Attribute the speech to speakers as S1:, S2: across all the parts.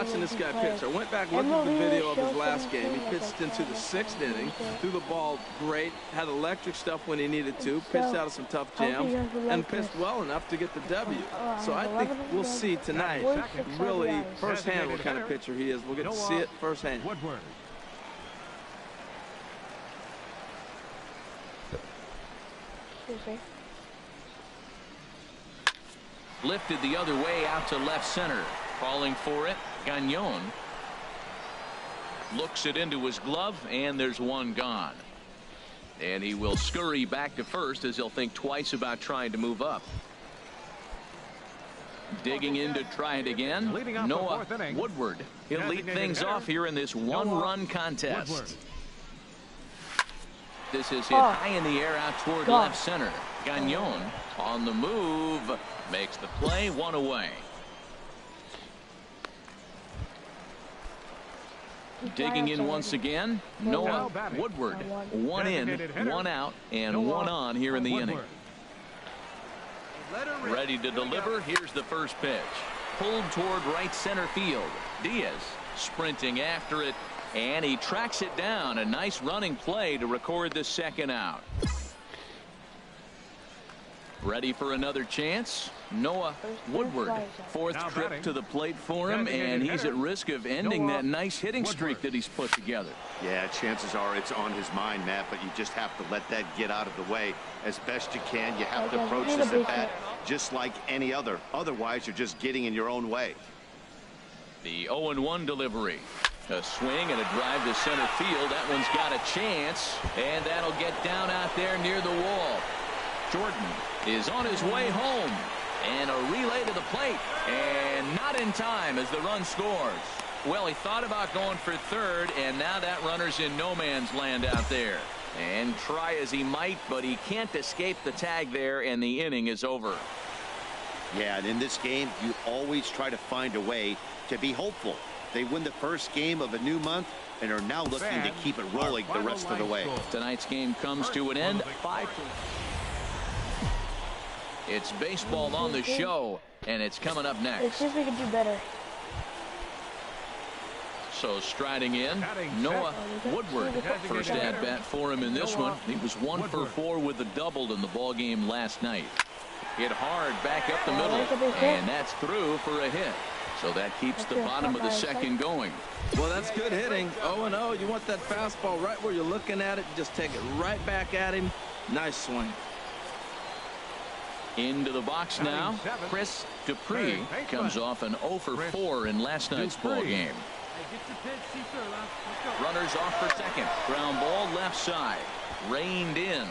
S1: watching this guy pitch. I went back and looked at the video of his last game. He pitched into the 6th inning, threw the ball great, had electric stuff when he needed to, pitched out of some tough jams, and pitched well enough to get the W. So I think we'll see tonight really firsthand what kind of pitcher he is. We'll get to see it firsthand.
S2: Lifted the other way out to left center. Calling for it, Gagnon. Looks it into his glove, and there's one gone. And he will scurry back to first as he'll think twice about trying to move up. Digging in to try it again, Noah Woodward. He'll lead things off here in this one-run contest. This is hit high in the air out toward left center. Gagnon on the move. Makes the play, one away. Digging in once again, Noah Woodward. One in, one out, and one on here in the inning. Ready to deliver. Here's the first pitch. Pulled toward right center field. Diaz sprinting after it, and he tracks it down. A nice running play to record the second out. Ready for another chance. Noah Woodward. 4th trip to the plate for him, and he's at risk of ending that nice hitting streak that he's put together.
S3: Yeah, chances are it's on his mind, Matt, but you just have to let that get out of the way as best you can. You have to approach this at bat just like any other. Otherwise, you're just getting in your own way.
S2: The 0-1 delivery. A swing and a drive to center field. That one's got a chance, and that'll get down out there near the wall. Jordan is on his way home, and a relay to the plate, and not in time as the run scores. Well, he thought about going for third, and now that runner's in no man's land out there. And try as he might, but he can't escape the tag there, and the inning is over.
S3: Yeah, and in this game, you always try to find a way to be hopeful. They win the first game of a new month and are now looking to keep it rolling the rest of the way.
S2: Tonight's game comes to an end. 5-3. It's baseball on the show, and it's coming up next.
S4: Let's see if we can do better.
S2: So striding in, Noah Woodward. First at bat for him in this one. He was 1 for 4 with a double in the ball game last night. Hit hard back up the middle, and that's through for a hit. So that keeps the bottom of the second going.
S1: Well, that's good hitting. 0-0. You want that fastball right where you're looking at it. Just take it right back at him. Nice swing.
S2: Into the box now. Chris Dupree comes off an 0 for 4 in last night's ball game. Runners off for second. Ground ball left side. Reined in.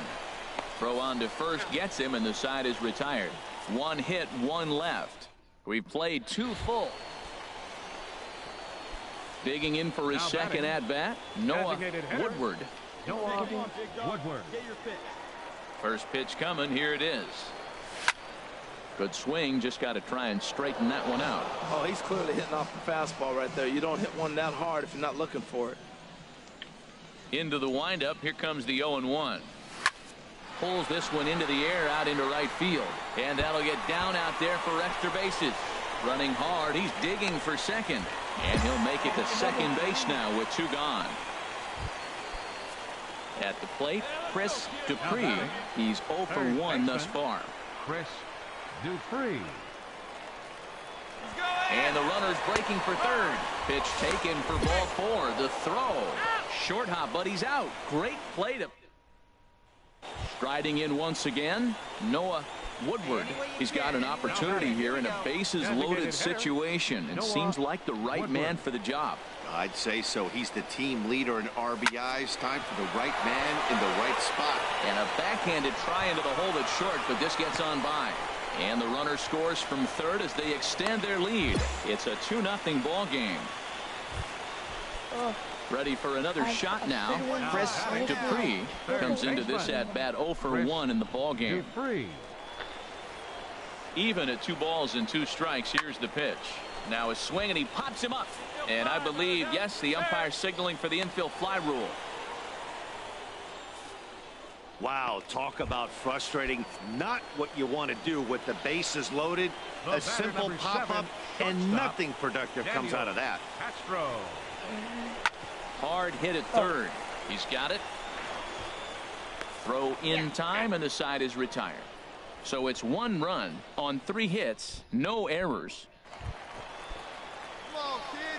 S2: Throw on to first gets him, and the side is retired. 1 hit, 1 left. We've played 2 full. Digging in for his second at bat, Noah Woodward. First pitch coming. Here it is. Good swing. Just got to try and straighten that one out.
S1: Oh, he's clearly hitting off the fastball right there. You don't hit one that hard if you're not looking for it.
S2: Into the windup. Here comes the 0-1. Pulls this one into the air out into right field, and that'll get down out there for extra bases. Running hard. He's digging for second, and he'll make it to second base now with 2 gone. At the plate, Chris Dupree. He's 0 for 1 thus far.
S5: Chris Dupree.
S2: And the runner's breaking for third. Pitch taken for ball 4. The throw. Short hop, but he's out. Great play to. Striding in once again, Noah Woodward. He's got an opportunity here in a bases loaded situation, and seems like the right man for the job.
S3: I'd say so. He's the team leader in RBIs. Time for the right man in the right spot.
S2: And a backhanded try into the hole that's short, but this gets on by. And the runner scores from third as they extend their lead. It's a 2-0 ball game. Ready for another shot now. Chris Dupree comes into this at bat 0 for 1 in the ball game. Even at 2 balls and 2 strikes. Here's the pitch. Now a swing, and he pops him up. And I believe, yes, the umpire signaling for the infield fly rule.
S3: Wow, talk about frustrating. Not what you want to do with the bases loaded. A simple pop-up and nothing productive comes out of that.
S5: Castro.
S2: Hard hit at third. He's got it. Throw in time, and the side is retired. So it's 1 run on 3 hits, no errors.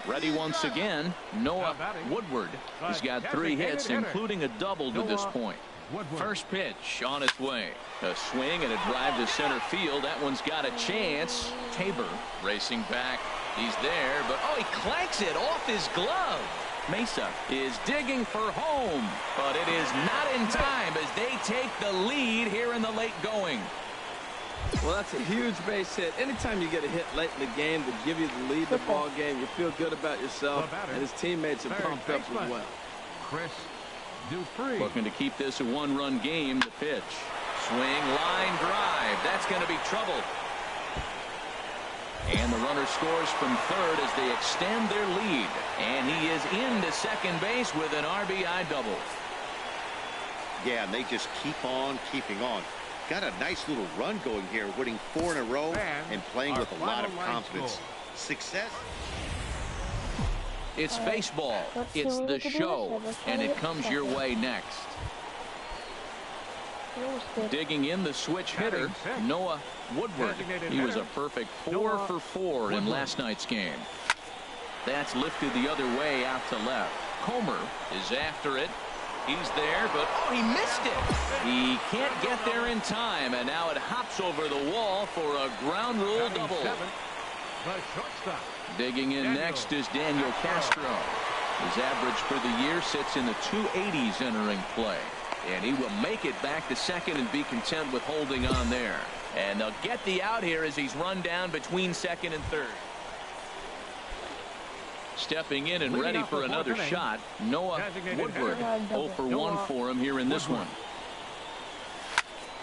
S2: Ready once again, Noah Woodward. He's got 3 hits, including a double to this point. First pitch on its way. A swing and a drive to center field. That one's got a chance. Tabor racing back. He's there, but oh, he clanks it off his glove. Mesa is digging for home, but it is not in time as they take the lead here in the late going.
S1: Well, that's a huge base hit. Anytime you get a hit late in the game to give you the lead in the ball game, you feel good about yourself, and his teammates are pumped up as well.
S5: Chris Dupree.
S2: Looking to keep this a 1-run game. The pitch. Swing, line drive. That's going to be trouble. And the runner scores from third as they extend their lead. And he is into second base with an RBI double.
S3: Yeah, and they just keep on keeping on. Got a nice little run going here, winning 4 in a row and playing with a lot of confidence. Success.
S2: It's baseball. It's the show. And it comes your way next. Digging in the switch hitter, Noah Woodward. He was a perfect 4 for 4 in last night's game. That's lifted the other way out to left. Comer is after it. He's there, but oh, he missed it. He can't get there in time, and now it hops over the wall for a ground rule double. Digging in next is Daniel Castro. His average for the year sits in the 280s entering play. And he will make it back to second and be content with holding on there. And they'll get the out here as he's run down between second and third. Stepping in and ready for another shot, Noah Woodward. 0 for 1 for him here in this one.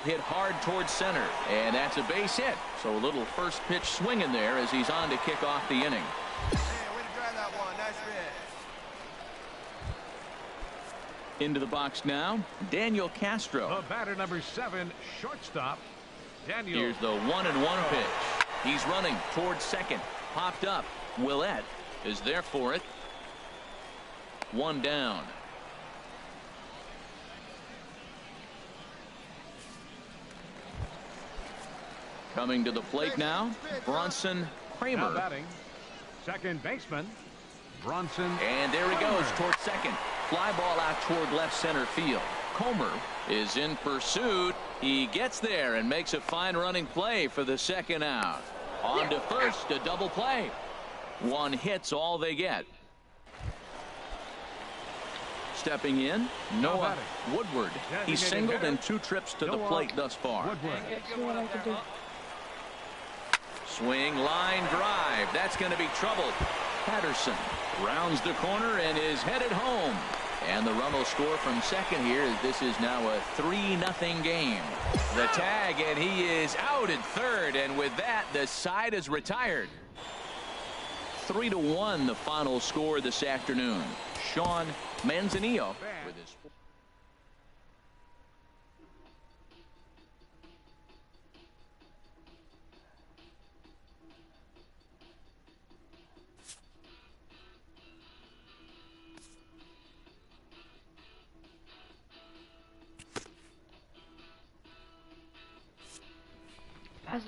S2: Hit hard towards center, and that's a base hit. So a little first pitch swing in there as he's on to kick off the inning. Into the box now, Daniel Castro.
S5: The batter number 7, shortstop, Daniel.
S2: Here's the 1-1 pitch. He's running towards second. Popped up. Willette is there for it. 1 down. Coming to the plate now, Bronson Kramer.
S5: Now batting, second baseman, Bronson.
S2: And there he goes towards second. Fly ball out toward left center field. Comer is in pursuit. He gets there and makes a fine running play for the second out. On to first, a double play. 1 hit's all they get. Stepping in, Noah Woodward. He's singled in 2 trips to the plate thus far. Swing, line drive. That's going to be trouble. Patterson rounds the corner and is headed home. And the run will score from second here as this is now a 3-0 game. The tag, and he is out at third, and with that the side is retired. 3-1 the final score this afternoon. Sean Manzanillo with his.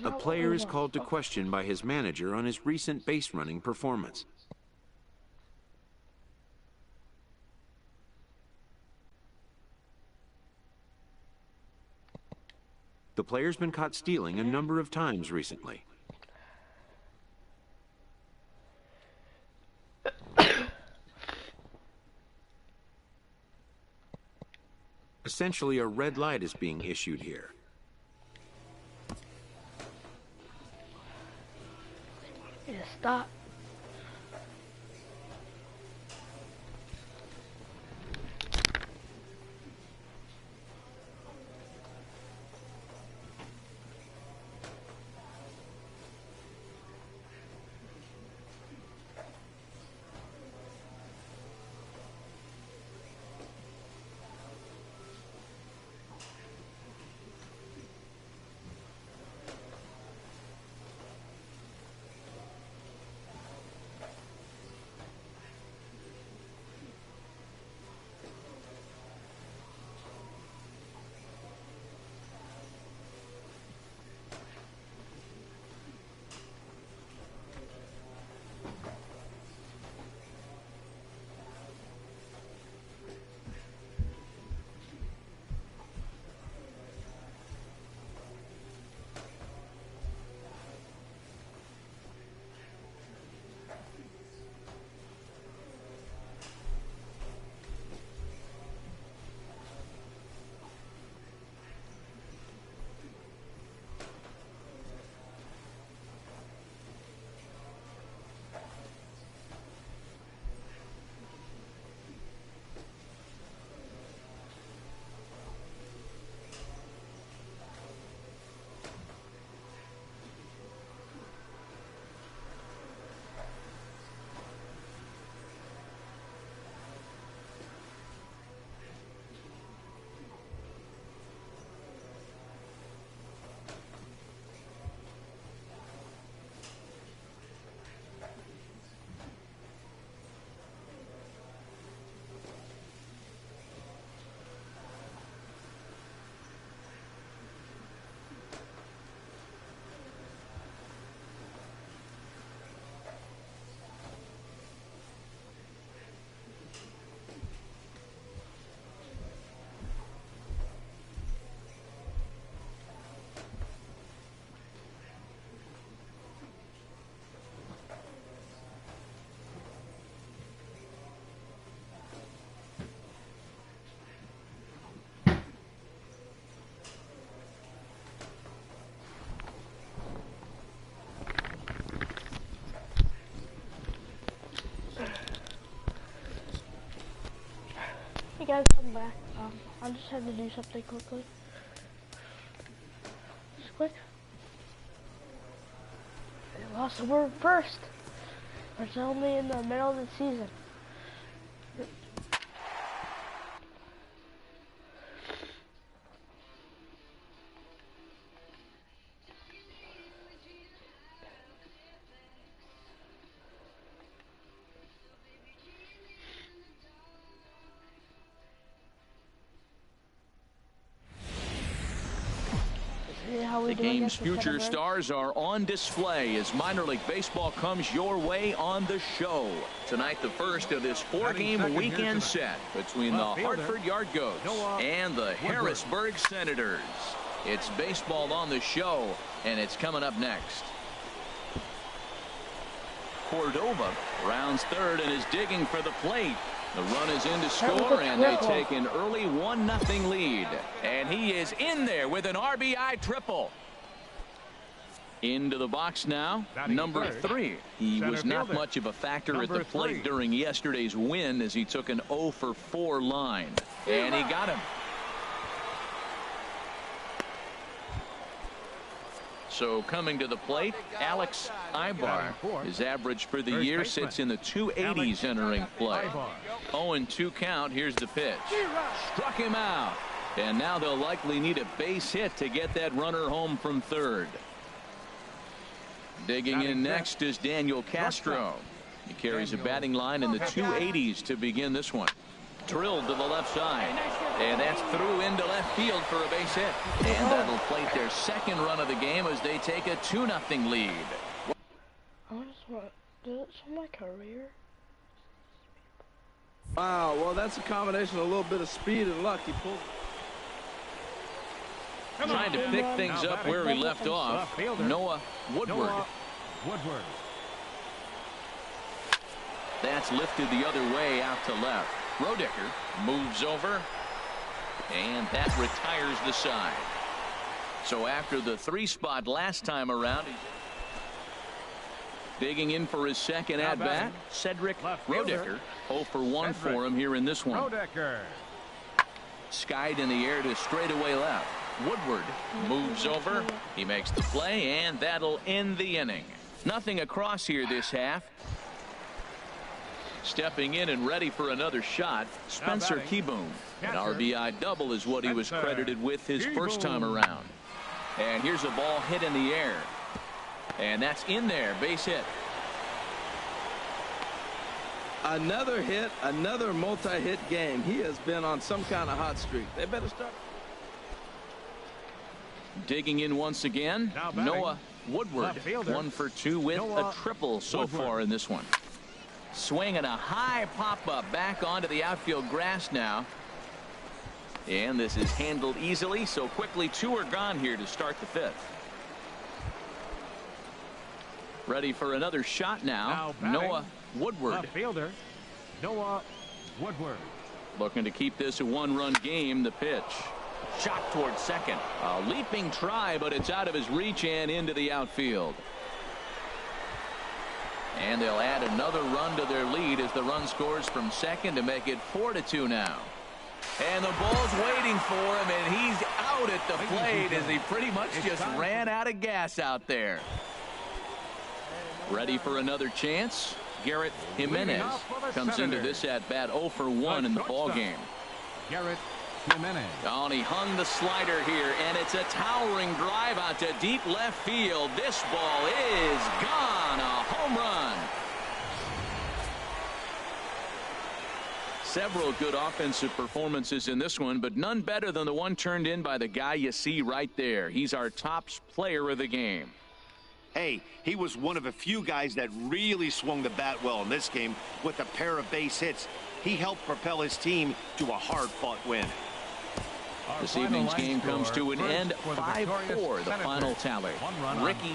S4: A player is called to question by his manager on his recent base running performance. The player's been caught stealing a number of times recently. Essentially, a red light is being issued here.
S6: Stop. Hey guys, I'm back. I just had to do something quickly. Just quick. They lost the word first. It's only in the middle of the season.
S2: The game's future stars are on display as minor league baseball comes your way on the show. Tonight, the first of this four-game weekend set between the Hartford Yard Goats and the Harrisburg Senators. It's baseball on the show, and it's coming up next. Cordova rounds third and is digging for the plate. The run is in to score, and they take an early 1-0 lead. And he is in there with an RBI triple. Into the box now, number 3. He was not much of a factor at the plate during yesterday's win as he took an 0-for-4 line. And he got him. So coming to the plate, Alex Ibar. His average for the year sits in the 280s entering play. 0-2 count. Here's the pitch. Struck him out. And now they'll likely need a base hit to get that runner home from third. Digging in next is Daniel Castro. He carries a batting line in the 280s to begin this one. Drilled to the left side, and that's through into left field for a base hit, and that'll plate their second run of the game as they take a 2-0 lead.
S6: I just want, does it show my career?
S1: Wow, well, that's a combination of a little bit of speed and luck. He pulled.
S2: Trying to pick things up where he left off, Noah Woodward. That's lifted the other way out to left. Roedicker moves over, and that retires the side. So after the 3-spot last time around, digging in for his second at-bat, Cedric Roedicker. 0-for-1 for him here in this one. Skied in the air to straightaway left. Woodward moves over. He makes the play, and that'll end the inning. Nothing across here this half. Stepping in and ready for another shot, Spencer Keyboom. An RBI double is what he was credited with his first time around. And here's a ball hit in the air. And that's in there, base hit.
S1: Another hit, another multi-hit game. He has been on some kind of hot streak. They better start.
S2: Digging in once again, Noah Woodward. 1-for-2 with a triple so far in this one. Swinging a high pop-up back onto the outfield grass now. And this is handled easily, so quickly 2 are gone here to start the 5th. Ready for another shot now, Noah Woodward.
S5: Noah Woodward.
S2: Looking to keep this a 1-run game. The pitch. Shot towards second. A leaping try, but it's out of his reach and into the outfield. And they'll add another run to their lead as the run scores from second to make it 4-2 now. And the ball's waiting for him, and he's out at the plate as he pretty much just ran out of gas out there. Ready for another chance? Garrett Jimenez comes into this at-bat 0-for-1 in the ballgame.
S5: Garrett Jimenez.
S2: Oh, and he hung the slider here, and it's a towering drive out to deep left field. This ball is gone. A home run. Several good offensive performances in this one, but none better than the one turned in by the guy you see right there. He's our top player of the game.
S3: Hey, he was one of a few guys that really swung the bat well in this game with a pair of base hits. He helped propel his team to a hard-fought win.
S2: This evening's game comes to an end. 5-4, the final tally. Ricky.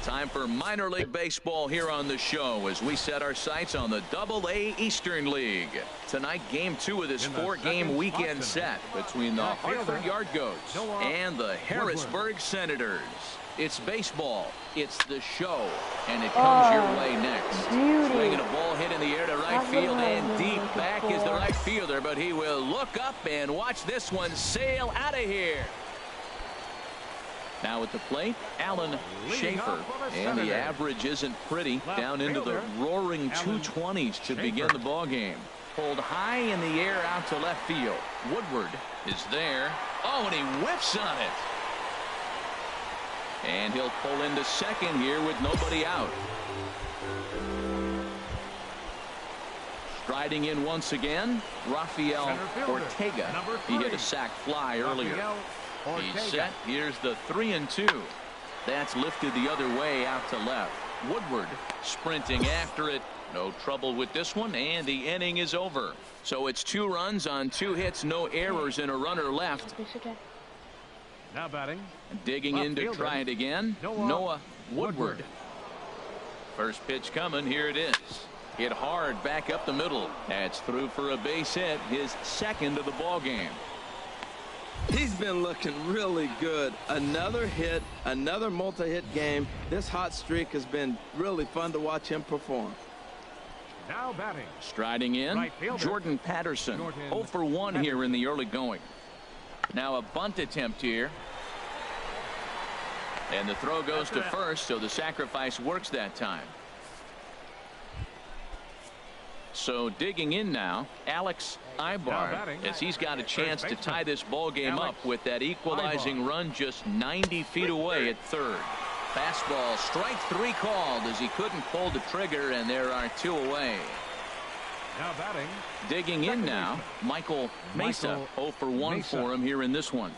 S2: Time for minor league baseball here on the show as we set our sights on the Double-A Eastern League. Tonight, game 2 of this 4-game weekend set between the Hartford Yard Goats and the Harrisburg Senators. It's baseball, it's the show, and it comes your way next. Swinging a ball hit in the air to right field and deep back look up and watch this one sail out of here. Now at the plate, Alan Schaefer. And the average isn't pretty. Down into the roaring 220s to begin the ball game. Pulled high in the air out to left field. Woodward is there. Oh, and he whiffs on it. And he'll pull into second here with nobody out. Striding in once again, Rafael Ortega. He hit a sac fly earlier. He's set. Here's the 3-2. That's lifted the other way out to left. Woodward sprinting after it. No trouble with this one, and the inning is over. So it's 2 runs on 2 hits, no errors, and a runner left.
S5: Now batting.
S2: Digging in to try it again, Noah Woodward. First pitch coming. Here it is. Hit hard back up the middle. That's through for a base hit, his second of the ball game.
S1: He's been looking really good. Another hit, another multi-hit game. This hot streak has been really fun to watch him perform.
S5: Now batting.
S2: Striding in, Jordan Patterson. 0 for 1 here in the early going. Now a bunt attempt here. And the throw goes to first, so the sacrifice works that time. So digging in now, Alex Ibar, as he's got a chance to tie this ball game up with that equalizing run just 90 feet away at third. Fastball, strike 3 called as he couldn't pull the trigger, and there are 2 away.
S5: Now batting.
S2: Digging in now, Michael Mesa. 0 for 1 for him here in this one.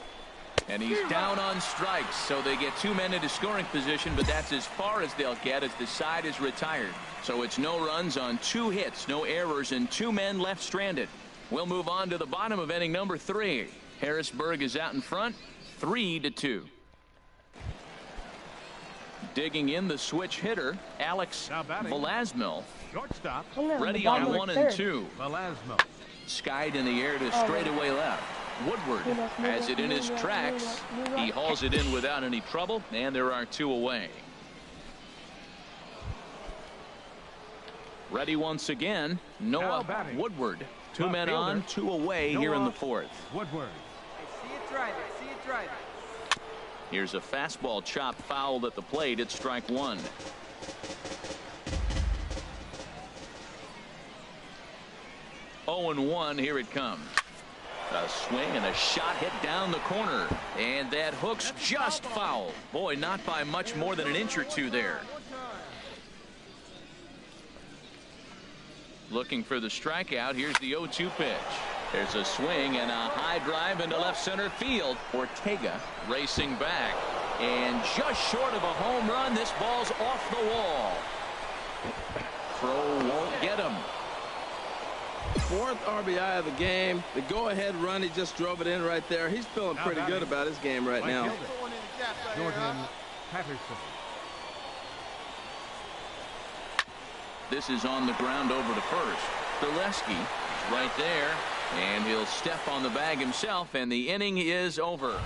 S2: And he's down on strikes, so they get 2 men into scoring position, but that's as far as they'll get as the side is retired. So it's no runs on 2 hits, no errors, and 2 men left stranded. We'll move on to the bottom of inning number 3. Harrisburg is out in front, 3-2. Digging in the switch hitter, Alex Velasmil.
S5: Shortstop.
S2: Ready on 1 and 2.
S5: Velasmil.
S2: Skied in the air to straightaway left. Woodward has it in his tracks. He hauls it in without any trouble, and there are 2 away. Ready once again, Noah Woodward. 2 men on, 2 away here in the 4th.
S5: Woodward.
S7: I see it driving. I see it driving.
S2: Here's a fastball chopped fouled at the plate. It's strike 1. Oh and 1. Here it comes. A swing and a shot hit down the corner, and that hook's just foul. Boy, not by much more than an inch or 2 there. Looking for the strikeout. Here's the 0-2 pitch. There's a swing and a high drive into left center field. Ortega racing back, and just short of a home run. This ball's off the wall. Throw won't get him.
S1: 4th RBI of the game. The go-ahead run, he just drove it in right there. He's feeling pretty good about his game right now.
S5: Jordan Patterson.
S2: This is on the ground over to first. Zaleski is right there, and he'll step on the bag himself, and the inning is over.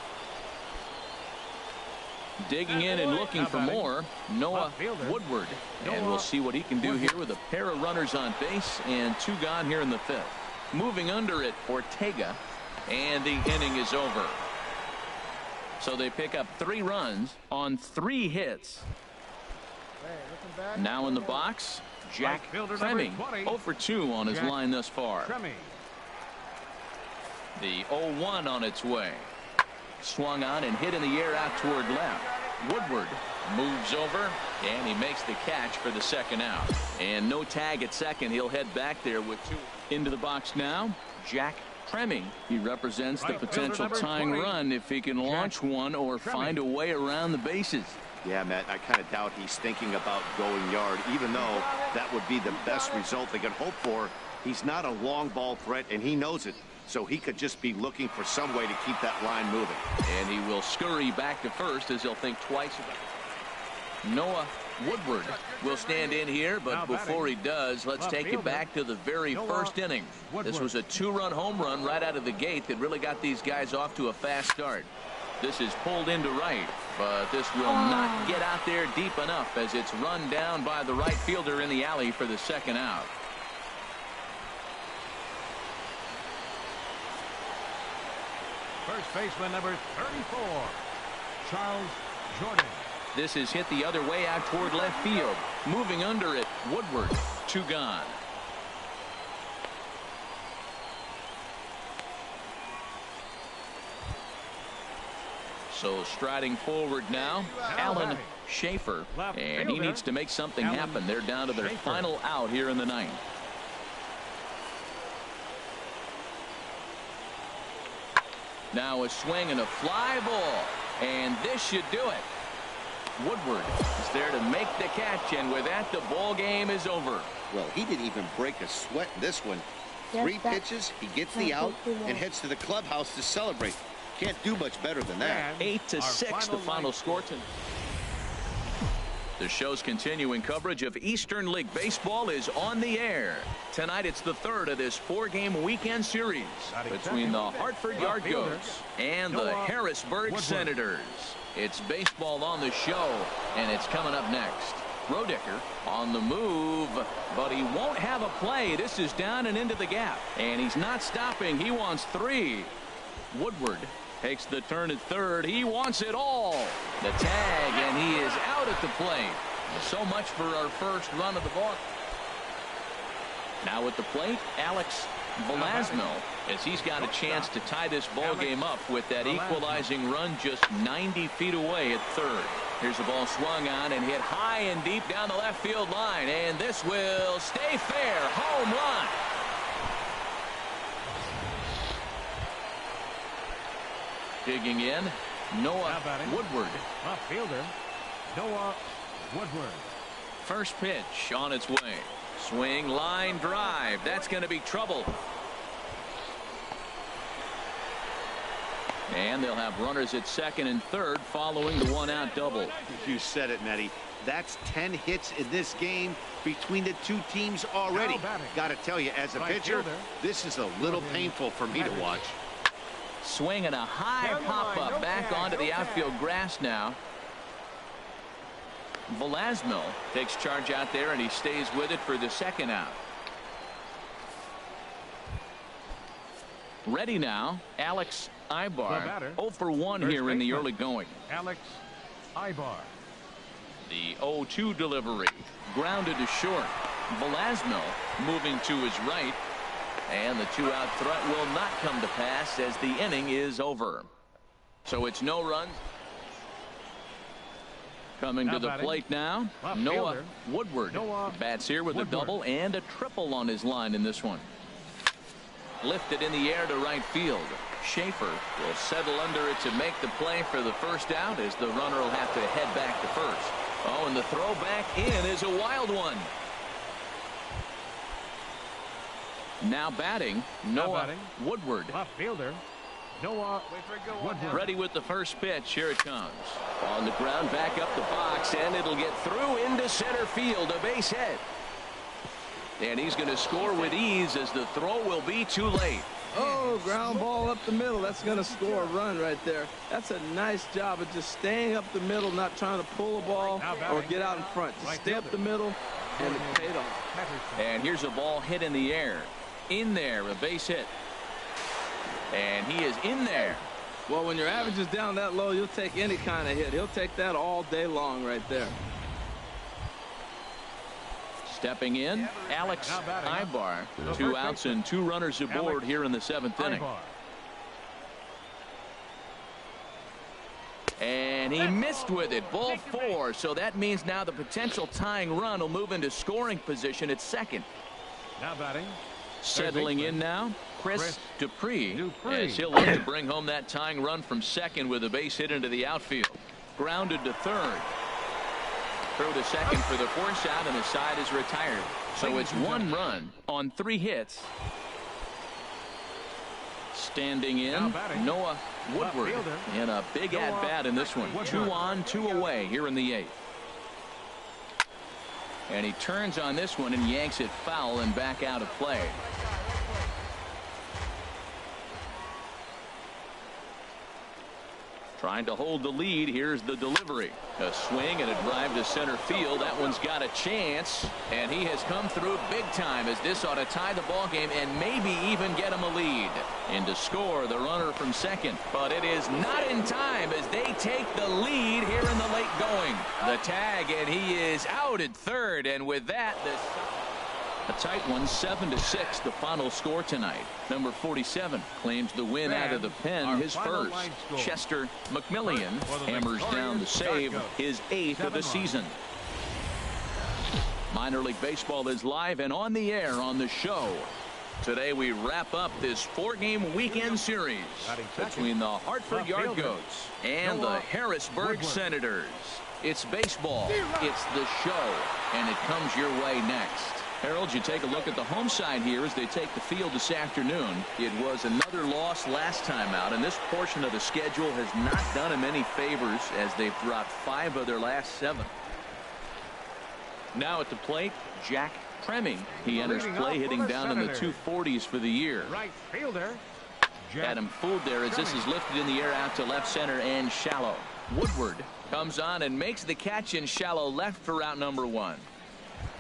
S2: Digging in and looking for more, Noah Woodward. And we'll see what he can do here with a pair of runners on base and 2 gone here in the 5th. Moving under it, Ortega, and the inning is over. So they pick up 3 runs on 3 hits. Now in the box, Jack Fleming, 0 for 2 on his line thus far. The 0-1 on its way. Swung on and hit in the air out toward left. Woodward moves over, and he makes the catch for the 2nd out. And no tag at second. He'll head back there with 2. Into the box now, Jack Tremming. He represents the potential tying run if he can launch one or find a way around the bases.
S3: Yeah, Matt, I kind of doubt he's thinking about going yard, even though that would be the best result they could hope for. He's not a long ball threat, and he knows it. So he could just be looking for some way to keep that line moving.
S2: And he will scurry back to first as he'll think twice about it. Noah Woodward will stand in here, but before he does, let's take you back to the very first inning. This was a 2-run home run right out of the gate that really got these guys off to a fast start. This is pulled into right, but this will not get out there deep enough as it's run down by the right fielder in the alley for the 2nd out.
S5: First baseman number 34, Charles Jordan.
S2: This is hit the other way out toward left field. Moving under it, Woodward. 2 gone. So striding forward now, Alan Schaefer, and he needs to make something happen. They're down to their final out here in the ninth. Now a swing and a fly ball, and this should do it. Woodward is there to make the catch, and with that, the ball game is over.
S3: Well, he didn't even break a sweat in this one. 3 pitches, he gets the out and heads to the clubhouse to celebrate. Can't do much better than that.
S2: 8-6 the final score. The show's continuing coverage of Eastern League Baseball is on the air. Tonight it's the 3rd of this 4-game weekend series between the Hartford Yard Goats and the Harrisburg Senators. It's baseball on the show, and it's coming up next. Roedicker on the move, but he won't have a play. This is down and into the gap, and he's not stopping. He wants 3. Woodward takes the turn at third. He wants it all. The tag, and he is out at the plate. So much for our first run of the ball. Now at the plate, Alex Velasquez, as he's got a chance to tie this ball game up with that equalizing run just 90 feet away at third. Here's a ball swung on and hit high and deep down the left field line, and this will stay fair. Home run. Digging in, Noah Woodward.
S5: Left fielder, Noah Woodward.
S2: First pitch on its way. Swing, line drive. That's going to be trouble. And they'll have runners at second and third following the 1-out double.
S3: You said it, Nettie. That's 10 hits in this game between the 2 teams already. Got to tell you, as a pitcher, this is a little painful for me to watch.
S2: Swing and a high pop-up back onto the outfield grass now. Velasquez takes charge out there, and he stays with it for the 2nd out. Ready now, Alex Ibar. 0 for 1 here in the early going.
S5: Alex Ibar.
S2: The 0-2 delivery. Grounded to short. Velasquez moving to his right. And the 2-out threat will not come to pass as the inning is over. So it's no runs. Coming to the plate now, Noah Woodward. Bats here with a double and a triple on his line in this one. Lifted in the air to right field. Schaefer will settle under it to make the play for the 1st out, as the runner will have to head back to first. Oh, and the throw back in is a wild one. Now batting, Noah Woodward.
S5: Left fielder, Noah Woodward.
S2: Ready with the first pitch. Here it comes. On the ground, back up the box, and it'll get through into center field. A base hit. And he's going to score with ease, as the throw will be too late.
S1: Oh, ground ball up the middle. That's going to score a run right there. That's a nice job of just staying up the middle, not trying to pull a ball or get out in front. Just stay up the middle, and it paid off.
S2: And here's a ball hit in the air. In there, a base hit. And he is in there.
S1: Well, when your average is down that low, you'll take any kind of hit. He'll take that all day long right there.
S2: Stepping in, Alex Ibar. 2 outs and 2 runners aboard here in the 7th inning. And he missed with it. Ball 4. So that means now the potential tying run will move into scoring position at second.
S5: Now batting.
S2: Settling in now, Chris Dupree, as he'll look to bring home that tying run from second with a base hit into the outfield. Grounded to third. Throw to second for the 4th out, and the side is retired. So it's 1 run on 3 hits. Standing in, Noah Woodward in a big at-bat in this one. 2 on, 2 away here in the 8th. And he turns on this one and yanks it foul and back out of play. Trying to hold the lead. Here's the delivery. A swing and a drive to center field. That one's got a chance, and he has come through big time, as this ought to tie the ball game and maybe even get him a lead. And to score, the runner from second, but it is not in time as they take the lead here in the late going. The tag, and he is out at third, and with that, a tight one, 7-6, the final score tonight. Number 47 claims the win out of the pen, his first. Chester McMillian hammers down the save, his 8th of the season. Minor League Baseball is live and on the air on the show. Today we wrap up this 4-game weekend series between the Hartford Yard Goats and the Harrisburg Senators. It's baseball, it's the show, and it comes your way next. Harold, you take a look at the home side here as they take the field this afternoon. It was another loss last time out, and this portion of the schedule has not done them any favors as they've dropped 5 of their last 7. Now at the plate, Jack Tremming. He enters play hitting down in the 240s for the year.
S5: Right fielder.
S2: Adam fooled there as this is lifted in the air out to left center and shallow. Woodward comes on and makes the catch in shallow left for route number 1.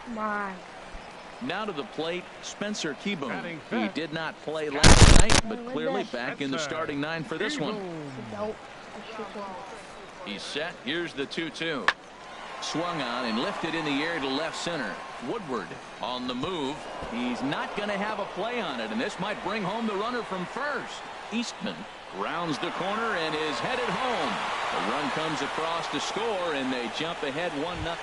S6: Come on.
S2: Now to the plate, Spencer Keyboom. He did not play last night, but clearly back in the starting 9 for this one. He's set. Here's the 2-2. Swung on and lifted in the air to left center. Woodward on the move. He's not going to have a play on it, and this might bring home the runner from first. Eastman rounds the corner and is headed home. The run comes across to score, and they jump ahead 1-0.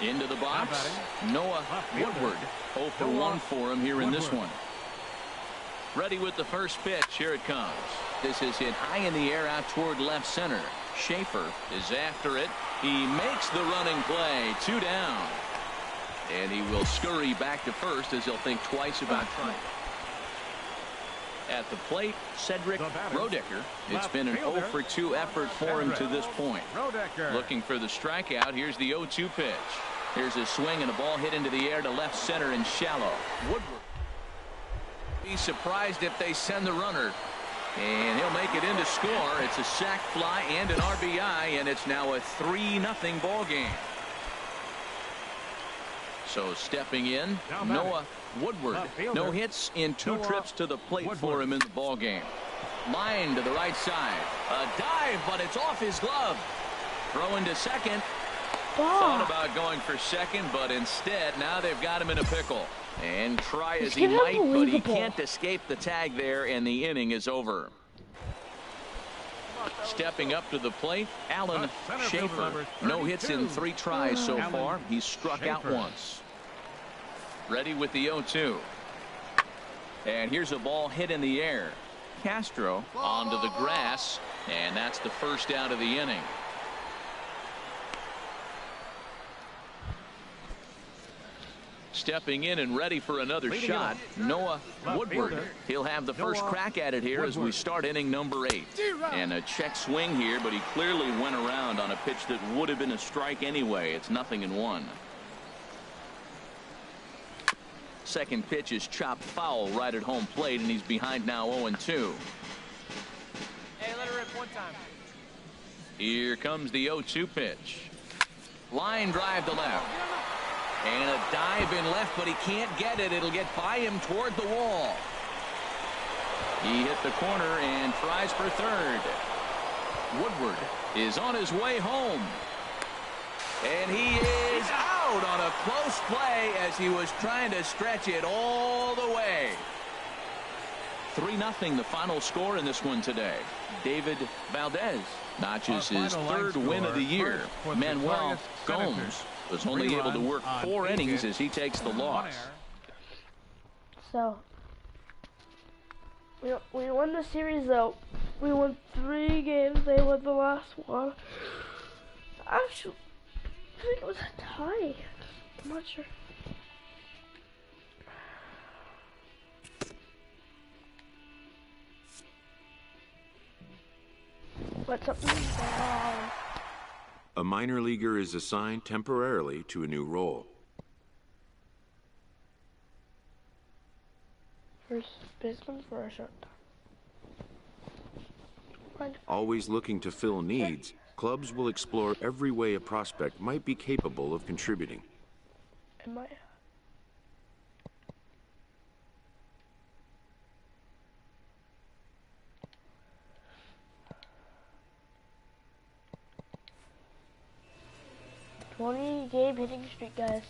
S2: Into the box, Noah Woodward. 0 for 1 for him here in this one. Ready with the first pitch. Here it comes. This is hit high in the air out toward left center. Schaefer is after it. He makes the running play. 2 down. And he will scurry back to first as he'll think twice about trying. At the plate, Cedric Rodecker. It's been an 0 for 2 effort for him to this point. Looking for the strikeout. Here's the 0-2 pitch. Here's a swing and a ball hit into the air to left center and shallow. Woodward. Be surprised if they send the runner. And he'll make it in to score. It's a sac fly and an RBI, and it's now a 3-0 ball game. So stepping in, Noah Woodward. No hits in 2 trips to the plate for him in the ball game. Line to the right side. A dive, but it's off his glove. Throw into second. Thought about going for second, but instead now they've got him in a pickle. And try as he might, but he can't escape the tag there, and the inning is over. Stepping up to the plate, Alan Schaefer. No hits in 3 tries so far. He's struck out once. Ready with the 0-2. And here's a ball hit in the air. Castro onto the grass, and that's the first out of the inning. Stepping in and ready for another shot, Noah Woodward. He'll have the first crack at it here as we start inning number 8. And a check swing here, but he clearly went around on a pitch that would have been a strike anyway. It's 0-1. Second pitch is chopped foul right at home plate, and he's behind now 0-2.
S7: Hey, let her rip one time.
S2: Here comes the 0-2 pitch. Line drive to left. And a dive in left, but he can't get it. It'll get by him toward the wall. He hit the corner and tries for third. Woodward is on his way home. And he is out on a close play as he was trying to stretch it all the way. 3-0 the final score in this one today. David Valdez notches his 3rd win of the year. Manuel Gomes was only able to work 4 innings as he takes the loss.
S6: So we won the series though. We won 3 games. They won the last one. Actually, I think it was a tie. I'm not sure. But something's wrong.
S4: A minor leaguer is assigned temporarily to a new role.
S6: First baseman for a short time.
S4: Always looking to fill needs, clubs will explore every way a prospect might be capable of contributing.
S6: Am I? Game hitting streak, guys.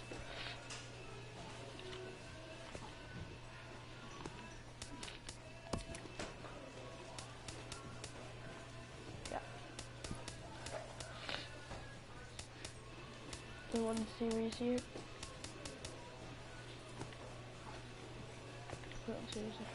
S6: Yeah. The one series here. One series here.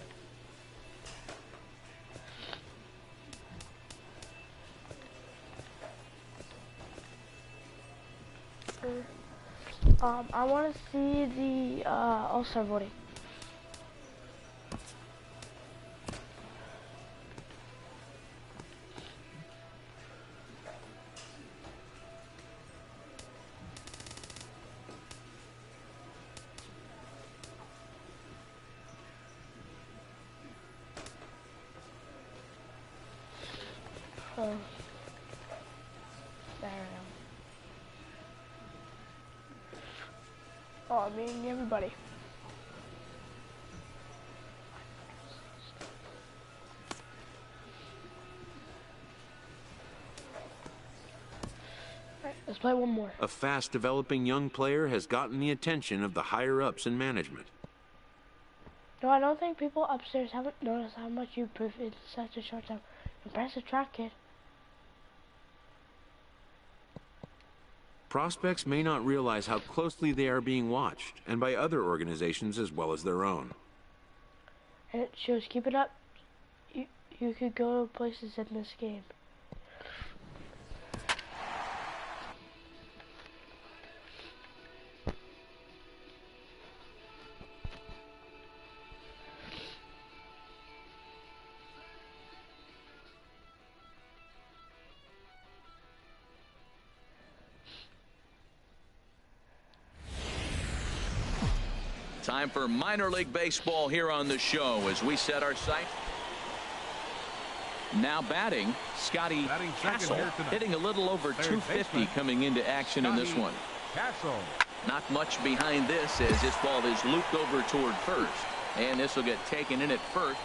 S6: I want to see the All-Star voting. There I am. Oh, I mean everybody. Alright, let's play one more.
S4: A fast-developing young player has gotten the attention of the higher-ups in management.
S6: No, I don't think people upstairs haven't noticed how much you improved in such a short time. Impressive track, kid.
S4: Prospects may not realize how closely they are being watched, and by other organizations as well as their own.
S6: And it shows, keep it up. You could go places in this game.
S2: Time for minor league baseball here on the show as we set our sight. Now batting, Scotty Castle, hitting a little over 250 coming into action in this one.
S5: Castle.
S2: Not much behind this as this ball is looped over toward first. And this will get taken in at first.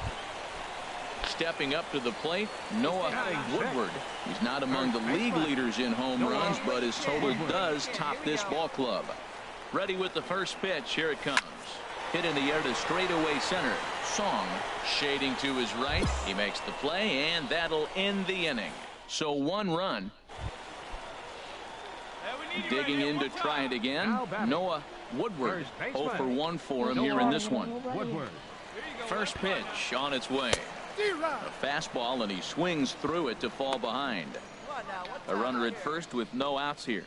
S2: Stepping up to the plate, Noah Woodward. He's not among the league leaders in home runs, but his total does top this ball club. Ready with the first pitch. Here it comes. Hit in the air to straightaway center. Song shading to his right. He makes the play, and that'll end the inning. So 1 run. Digging in to try it again. Noah Woodward. 0 for 1 for him here in this one. First pitch on its way. A fastball, and he swings through it to fall behind. A runner at first with no outs here.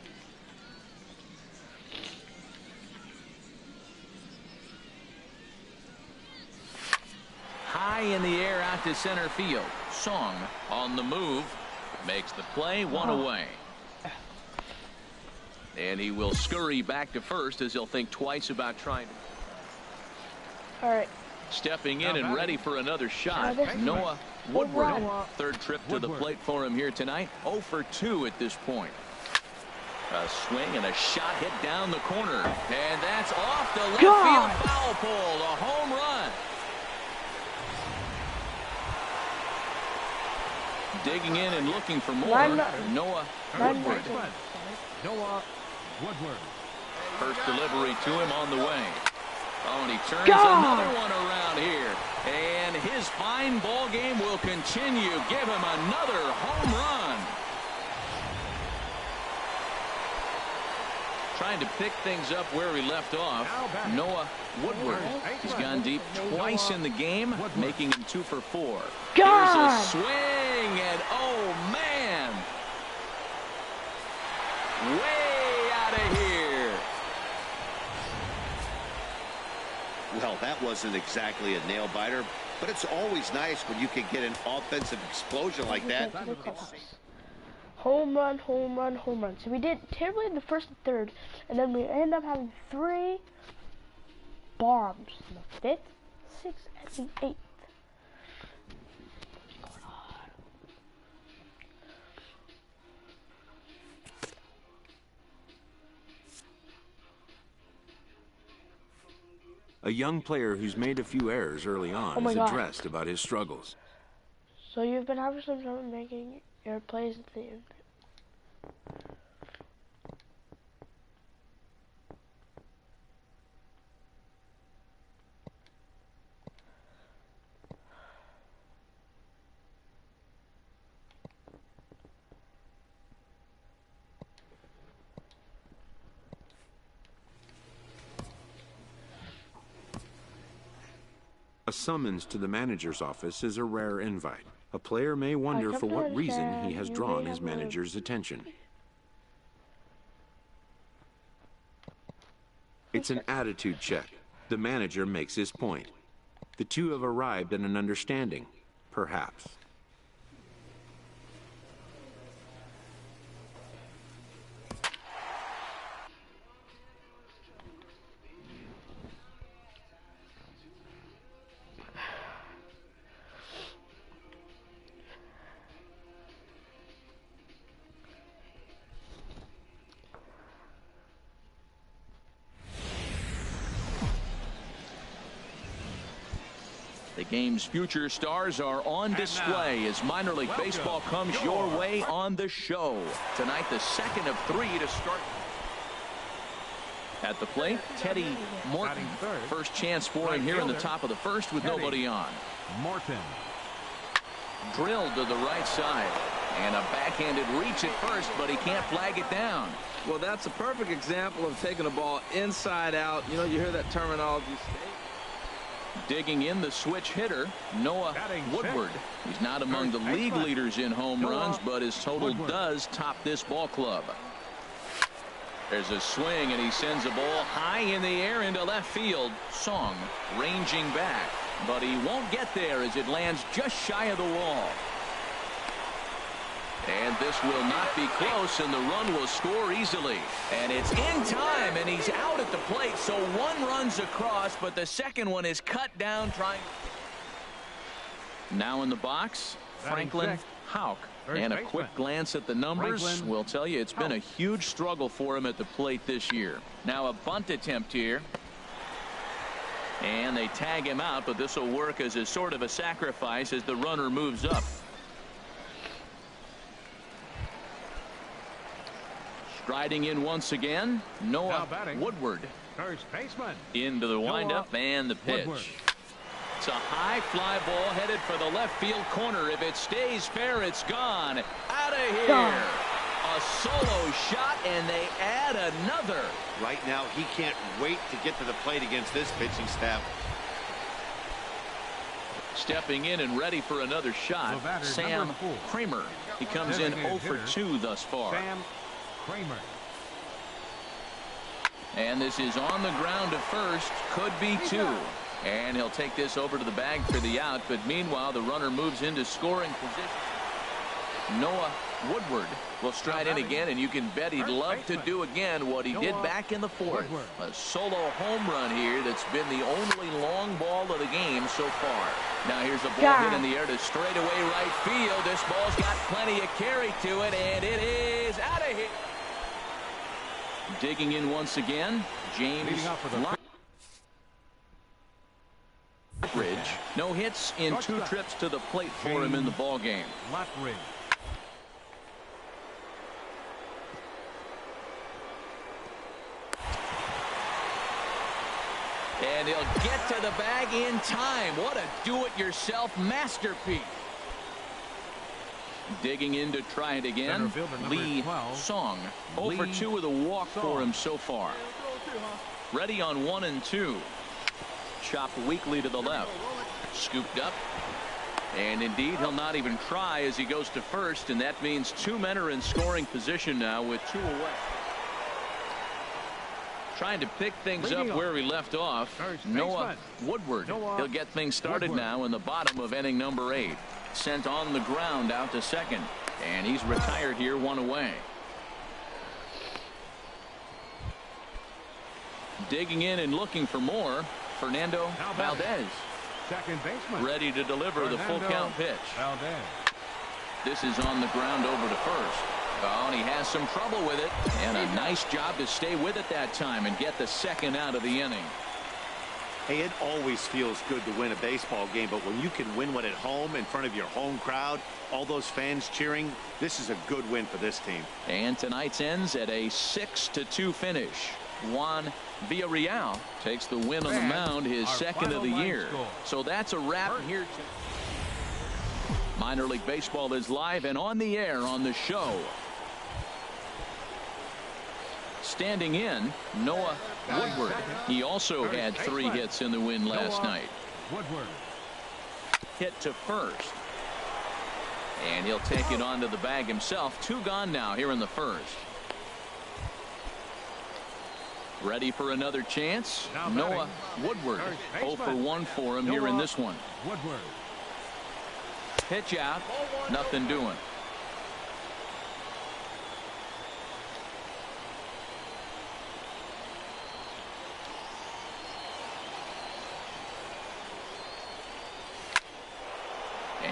S2: High in the air out to center field. Song on the move. Makes the play, 1 away. And he will scurry back to first as he'll think twice about trying to.
S6: All right.
S2: Stepping in and ready for another shot. Noah Woodward. Third trip to the plate for him here tonight. 0 for 2 at this point. A swing and a shot hit down the corner. And that's off the left field foul pole. A home run. Digging in and looking for more. Noah Woodward. First delivery to him on the way. Oh, and he turns another one around here. And his fine ball game will continue. Give him another home run. Trying to pick things up where he left off. Noah Woodward. He's gone deep twice in the game, making him 2 for 4. Here's a swing, and oh man, way out of here.
S3: Well, that wasn't exactly a nail biter, but it's always nice when you can get an offensive explosion like that.
S6: Home run, home run, home run. So we did terribly in the first and third, and then we ended up having 3 bombs in the 5th, 6th, and the 8th.
S4: A young player who's made a few errors early on is addressed about his struggles.
S6: So you've been having some trouble making your plays at the end.
S4: A summons to the manager's office is a rare invite. A player may wonder for what reason he has drawn his manager's attention. It's an attitude check. The manager makes his point. The two have arrived at an understanding, perhaps.
S2: The game's future stars are on display as minor league baseball comes your way on the show. Tonight, the second of 3 to start. At the plate, Teddy Morton. First chance for him here in the top of the first with nobody on.
S5: Morton.
S2: Drilled to the right side. And a backhanded reach at first, but he can't flag it down.
S1: Well, that's a perfect example of taking a ball inside out. You know, you hear that terminology.
S2: Digging in the switch hitter, Noah Woodward. He's not among the league leaders in home runs, but his total does top this ball club. There's a swing, and he sends a ball high in the air into left field. Song ranging back, but he won't get there as it lands just shy of the wall. And this will not be close, and the run will score easily. And it's in time, and he's out at the plate, so one runs across, but the second one is cut down trying. Now in the box, Franklin Houck. And a quick glance at the numbers will tell you it's been a huge struggle for him at the plate this year. Now a bunt attempt here. And they tag him out, but this will work as a sort of a sacrifice as the runner moves up. Striding in once again, Noah Woodward.
S5: First baseman.
S2: Into the windup and the pitch.
S5: Woodward.
S2: It's a high fly ball headed for the left field corner. If it stays fair, it's gone. Out of here. A solo shot, and they add another.
S3: Right now, he can't wait to get to the plate against this pitching staff.
S2: Stepping in and ready for another shot, Sam Kramer. He comes in 0 for 2 thus far.
S5: Sam Kramer.
S2: And this is on the ground to first. Could be 2. And he'll take this over to the bag for the out. But meanwhile, the runner moves into scoring position. Noah Woodward will stride in again, and you can bet he'd love to do again what he did back in the 4th. A solo home run here that's been the only long ball of the game so far. Now here's a ball hit in the air to straightaway right field. This ball's got plenty of carry to it, and it is out of here. Digging in once again, James Lockridge. No hits in 2 trips to the plate for him in the ball game.
S5: Lockridge.
S2: And he'll get to the bag in time. What a do-it-yourself masterpiece. Digging in to try it again. Lee Song. 0 for 2 with a walk for him so far. Ready on 1 and 2. Chopped weakly to the left. Scooped up. And indeed, he'll not even try as he goes to first, and that means 2 men are in scoring position now with 2 away. Trying to pick things up where we left off. Noah Woodward. He'll get things started now in the bottom of inning number 8. Sent on the ground out to second, and he's retired here 1 away. Digging in and looking for more, Fernando Valdez.
S5: Second baseman.
S2: Ready to deliver the full count pitch.
S5: Valdez.
S2: This is on the ground over to first. Oh, and he has some trouble with it, and a nice job to stay with it that time and get the second out of the inning.
S3: Hey, it always feels good to win a baseball game, but when you can win one at home in front of your home crowd, all those fans cheering, this is a good win for this team.
S2: And tonight's ends at a 6-2 finish. Juan Villarreal takes the win on the mound, his second of the year. So that's a wrap here. Minor League Baseball is live and on the air on the show. Standing in, Noah Woodward. He also had 3 hits in the win last night.
S5: Woodward.
S2: Hit to first. And he'll take it onto the bag himself. 2 gone now here in the first. Ready for another chance? Noah Woodward. 0 for 1 for him here in this one.
S5: Woodward.
S2: Pitch out. Nothing doing.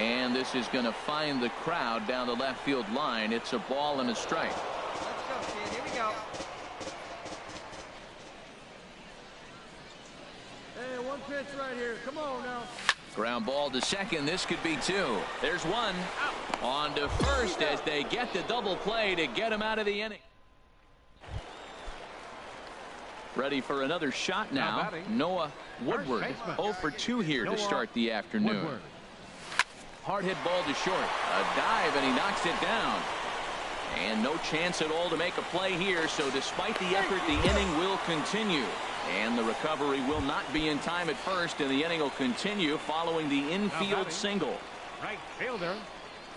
S2: And this is going to find the crowd down the left field line. It's a ball and a strike.
S7: Let's go, kid. Here we go. Hey, 1 pitch right here. Come on now.
S2: Ground ball to second. This could be 2. There's 1. On to first as they get the double play to get him out of the inning. Ready for another shot now. Noah Woodward. 0 for 2 here to start the afternoon.
S5: Woodward.
S2: Hard hit ball to short. A dive and he knocks it down. And no chance at all to make a play here. So despite the effort, the inning will continue. And the recovery will not be in time at first, and the inning will continue following the infield single.
S5: Right fielder.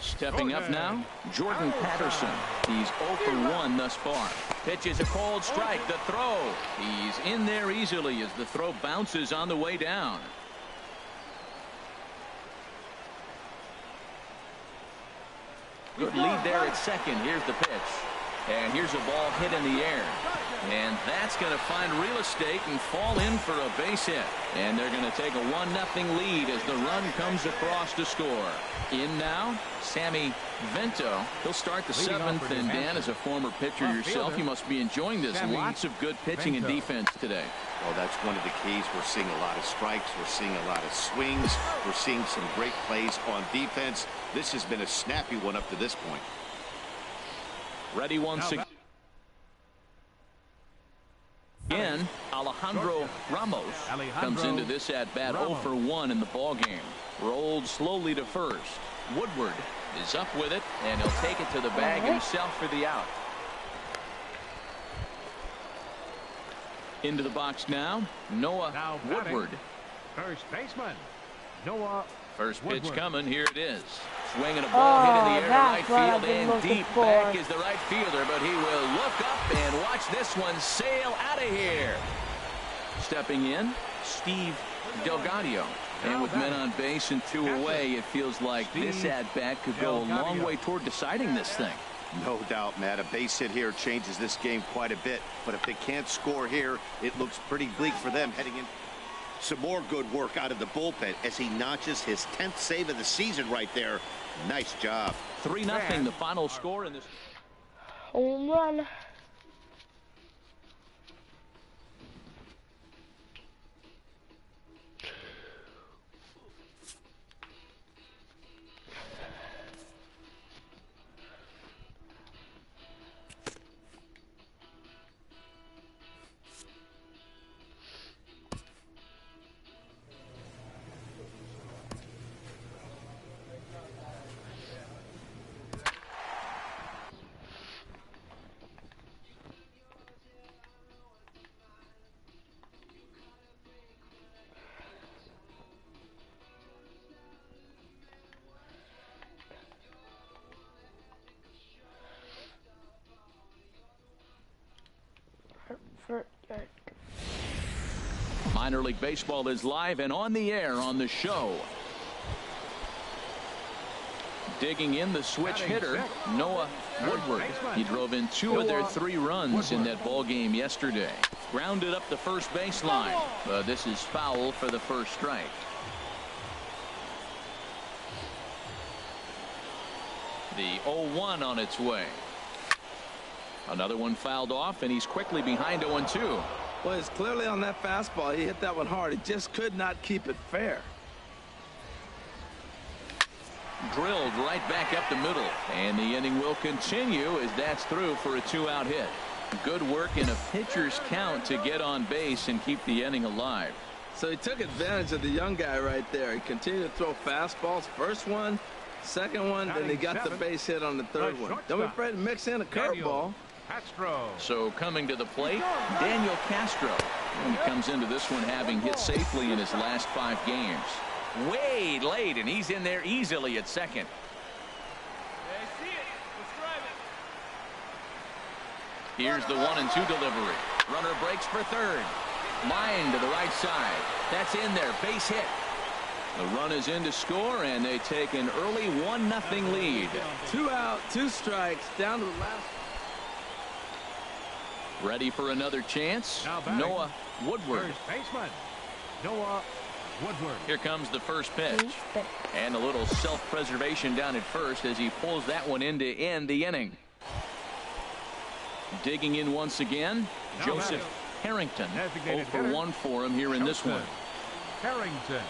S2: Stepping up now, Jordan Patterson. He's 0 for 1 thus far. Pitches a cold strike. The throw. He's in there easily as the throw bounces on the way down. Good lead there at second. Here's the pitch. And here's a ball hit in the air. And that's going to find real estate and fall in for a base hit. And they're going to take a 1-0 lead as the run comes across to score. In now, Sammy Vento. He'll start the 7th. And Dan, as a former pitcher yourself, you must be enjoying this. Lots of good pitching and defense today.
S3: Well, that's one of the keys. We're seeing a lot of strikes. We're seeing a lot of swings. We're seeing some great plays on defense. This has been a snappy one up to this point.
S2: Ready once again. Alejandro Ramos comes into this at bat 0 for 1 in the ball game. Rolled slowly to first. Woodward is up with it, and he'll take it to the bag himself for the out. Into the box now, Noah Woodward.
S5: First baseman, Noah.
S2: First pitch
S5: Woodward.
S2: coming. Here it is. Swinging a ball hit in the air to right field, and deep
S6: for.
S2: back is the right fielder, but he will look up and watch this one sail out of here. Stepping in, Steve Delgadio. And with men on base and 2 away, it feels like this at-bat could go a long way toward deciding this thing.
S3: No doubt, Matt. A base hit here changes this game quite a bit. But if they can't score here, it looks pretty bleak for them heading in. Some more good work out of the bullpen as he notches his 10th save of the season right there. Nice job.
S2: 3-0 the final score in this.
S6: Home run.
S2: Minor League Baseball is live and on the air on the show. Digging in the switch hitter, Noah Woodward. He drove in 2 of their 3 runs in that ball game yesterday. Grounded up the first baseline, but this is foul for the first strike. The 0-1 on its way. Another one fouled off, and he's quickly behind 0-2.
S1: Well, it's clearly on that fastball. He hit that one hard. He just could not keep it fair.
S2: Drilled right back up the middle, and the inning will continue as that's through for a 2-out hit. Good work in a pitcher's count to get on base and keep the inning alive.
S1: So he took advantage of the young guy right there. He continued to throw fastballs. First one, second one, then he got the base hit on the third one. Don't be afraid to mix in a curveball.
S2: So coming to the plate, Daniel Castro. And he comes into this one having hit safely in his last 5 games. Way late, and he's in there easily at second. Here's the 1-2 delivery. Runner breaks for third. Line to the right side. That's in there. Base hit. The run is in to score, and they take an early 1-0 lead.
S1: 2 out, 2 strikes, down to the last.
S2: Ready for another chance. Noah Woodward.
S5: First baseman, Noah Woodward.
S2: Here comes the first pitch. And a little self-preservation down at first as he pulls that one in to end the inning. Digging in once again, Joseph Harrington. 0 for 1 for him here in this one.
S5: Harrington.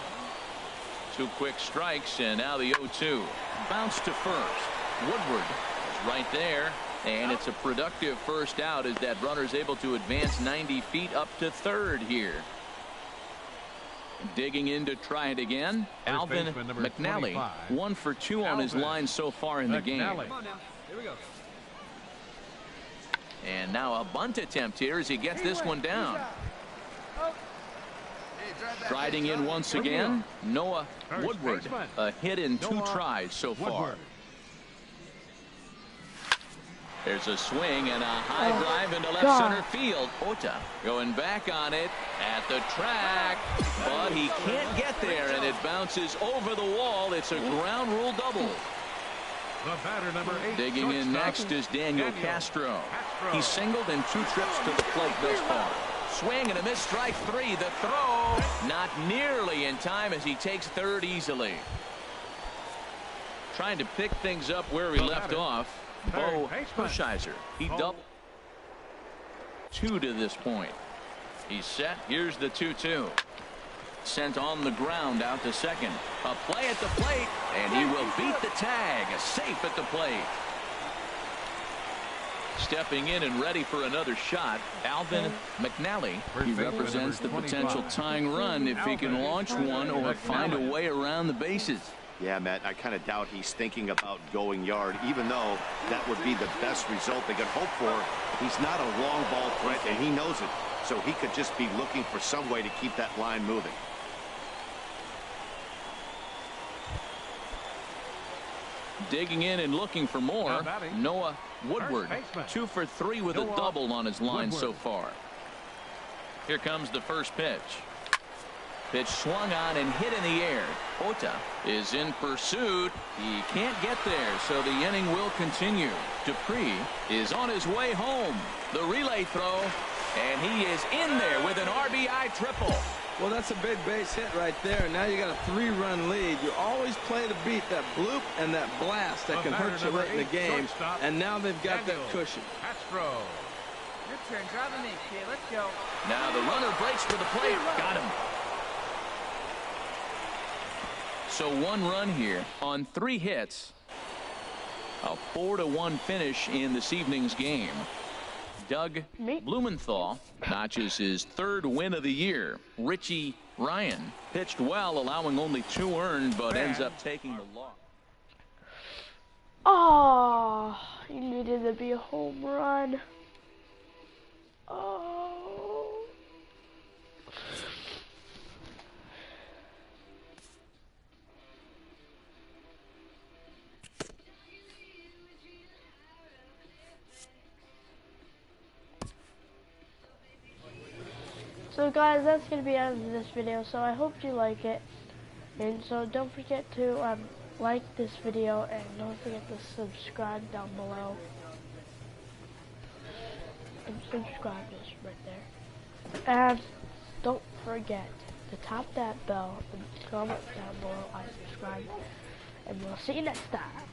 S2: 2 quick strikes, and now the 0-2. Bounce to first. Woodward is right there, and it's a productive first out as that runner is able to advance 90 feet up to third here. Digging in to try it again. Alvin McNally, 1 for 2 on his line so far in the game.
S7: Come on now. Here we go.
S2: And now a bunt attempt here as he gets this one down. Striding in once again, Noah Woodward. A hit in 2 tries so far. There's a swing and a high drive into left center field. Ota going back on it at the track, but he can't get there, and it bounces over the wall. It's a ground rule double.
S5: The batter, number 8.
S2: Digging in next is Daniel Castro. He's singled in 2 trips to the plate thus far. Swing and a miss, strike 3. The throw not nearly in time as he takes third easily. Trying to pick things up where we left off. Bo Hershiser. He doubled 2 to this point. He's set. Here's the 2-2. Sent on the ground out to second. A play at the plate, and he will beat the tag. Safe at the plate. Stepping in and ready for another shot, Alvin McNally. He represents the potential tying run if he can launch one or find a way around the bases.
S3: Yeah, Matt, I kind of doubt he's thinking about going yard, even though that would be the best result they could hope for. He's not a long ball threat, and he knows it. So he could just be looking for some way to keep that line moving.
S2: Digging in and looking for more, Noah Woodward. 2 for 3 with a double on his line so far. Here comes the first pitch. Pitch swung on and hit in the air. Ota is in pursuit. He can't get there, so the inning will continue. Dupree is on his way home. The relay throw, and he is in there with an RBI triple.
S1: Well, that's a big base hit right there. Now you got a 3-run lead. You always play to beat that bloop and that blast that can hurt you late in the game. And now they've got that cushion.
S7: Your turn. Driving me, kid. Let's go.
S2: Now the runner breaks for the plate. Got him. So 1 run here on 3 hits. A 4-1 finish in this evening's game. Doug Blumenthal notches his 3rd win of the year. Richie Ryan pitched well, allowing only 2 earned, but ends up taking the loss.
S6: Oh, he needed to be a home run. Oh. So guys, that's going to be the end of this video, so I hope you like it, and so don't forget to like this video, and don't forget to subscribe down below, and subscribe is right there, and don't forget to tap that bell and comment down below, I subscribe, and we'll see you next time.